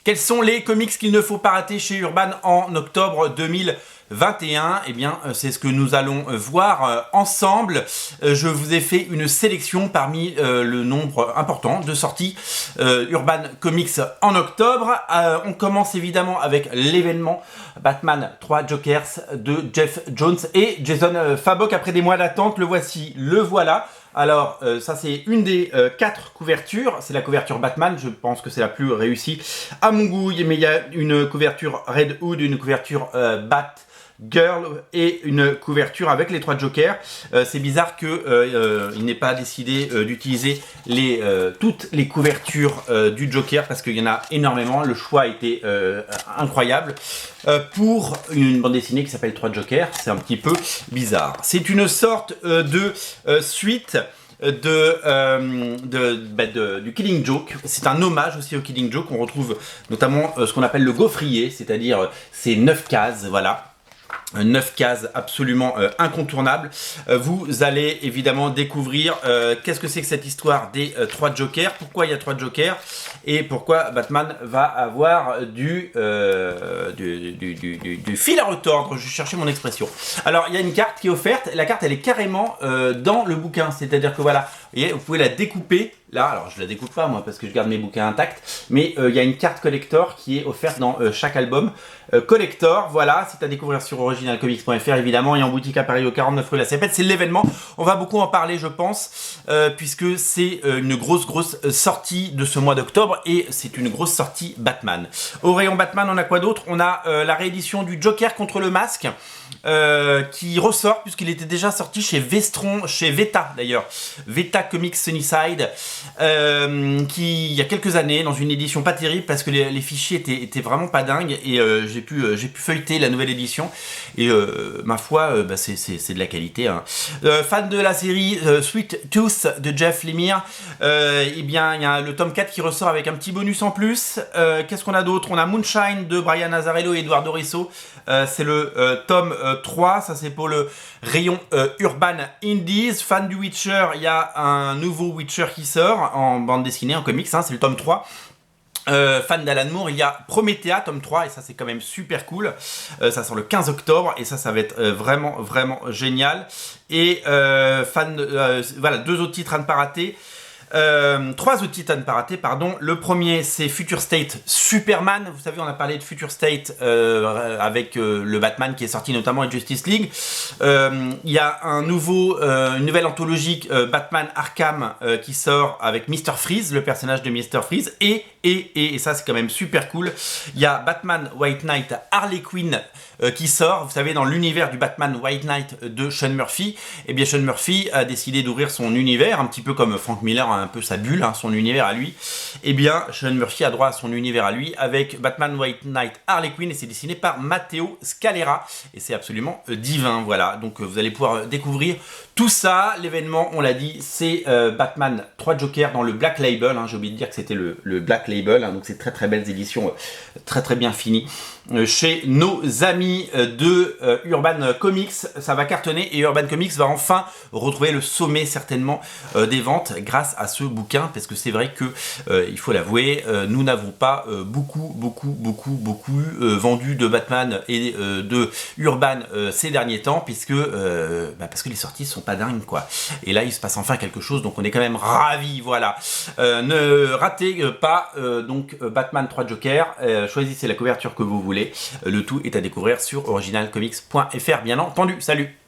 Quels sont les comics qu'il ne faut pas rater chez Urban en octobre 2021? Eh bien, c'est ce que nous allons voir ensemble. Je vous ai fait une sélection parmi le nombre important de sorties Urban Comics en octobre. On commence évidemment avec l'événement Batman 3 Jokers de Jeff Jones et Jason Fabok. Après des mois d'attente, le voici, le voilà. Alors, ça c'est une des 4 couvertures, c'est la couverture Batman, je pense que c'est la plus réussie à mon goût, mais il y a une couverture Red Hood, une couverture Batgirl et une couverture avec les 3 Jokers. C'est bizarre qu'il n'ait pas décidé d'utiliser toutes les couvertures du Joker parce qu'il y en a énormément, le choix a été incroyable. Pour une bande dessinée qui s'appelle 3 Jokers, c'est un petit peu bizarre. C'est une sorte de suite du Killing Joke. C'est un hommage aussi au Killing Joke. On retrouve notamment ce qu'on appelle le gaufrier, c'est-à-dire ces 9 cases, voilà. 9 cases absolument incontournables. Vous allez évidemment découvrir qu'est-ce que c'est que cette histoire des 3 Jokers, pourquoi il y a 3 Jokers et pourquoi Batman va avoir du fil à retordre. Je cherchais mon expression. Alors il y a une carte qui est offerte, la carte elle est carrément dans le bouquin, c'est-à-dire que voilà, vous pouvez la découper. Là, alors je la découpe pas moi parce que je garde mes bouquins intacts, mais il y a une carte collector qui est offerte dans chaque album collector. Voilà, c'est à découvrir sur originalcomics.fr évidemment et en boutique à Paris au 49 rue La Cépette. C'est l'événement, on va beaucoup en parler je pense, puisque c'est une grosse sortie de ce mois d'octobre et c'est une grosse sortie Batman. Au rayon Batman, on a quoi d'autre? On a la réédition du Joker contre le masque qui ressort puisqu'il était déjà sorti chez Vestron, chez Veta d'ailleurs, Veta Comics Sunnyside. Qui il y a quelques années dans une édition pas terrible parce que les fichiers étaient vraiment pas dingues et j'ai pu feuilleter la nouvelle édition et ma foi c'est de la qualité hein. Fan de la série Sweet Tooth de Jeff Lemire, et bien il y a le tome 4 qui ressort avec un petit bonus en plus. Qu'est-ce qu'on a d'autre? On a Moonshine de Brian Azzarello et Eduardo Risso, c'est le tome 3, ça c'est pour le rayon Urban Indies. Fan du Witcher, il y a un nouveau Witcher qui sort en bande dessinée, en comics, hein, c'est le tome 3. Fan d'Alan Moore, il y a Promethea tome 3 et ça c'est quand même super cool. Ça sort le 15 octobre et ça va être vraiment génial. Et voilà, 2 autres titres à ne pas rater. 3 autres titres à ne pas rater, pardon. Le premier c'est Future State Superman. Vous savez, on a parlé de Future State avec le Batman qui est sorti notamment et Justice League. Il y a une nouvelle anthologie Batman Arkham qui sort avec Mr. Freeze, le personnage de Mr. Freeze. Et ça c'est quand même super cool. Il y a Batman White Knight Harley Quinn qui sort, vous savez, dans l'univers du Batman White Knight de Sean Murphy. Et bien Sean Murphy a décidé d'ouvrir son univers, un petit peu comme Frank Miller a un peu sa bulle, hein, son univers à lui. Et bien Sean Murphy a droit à son univers à lui avec Batman White Knight Harley Quinn et c'est dessiné par Matteo Scalera. Et c'est absolument divin, voilà. Donc vous allez pouvoir découvrir tout ça. L'événement, on l'a dit, c'est Batman 3 Jokers dans le Black Label, hein. J'ai oublié de dire que c'était le Black Label, hein. Donc c'est très belles éditions, très bien finies. Chez nos amis de Urban Comics, ça va cartonner et Urban Comics va enfin retrouver le sommet certainement des ventes grâce à ce bouquin, parce que c'est vrai que il faut l'avouer, nous n'avons pas beaucoup vendu de Batman et de Urban ces derniers temps, puisque parce que les sorties sont pas dingues quoi. Et là il se passe enfin quelque chose, donc on est quand même ravis, voilà. Ne ratez pas donc Batman 3 Jokers, choisissez la couverture que vous voulez. Le tout est à découvrir sur originalcomics.fr bien entendu. Salut!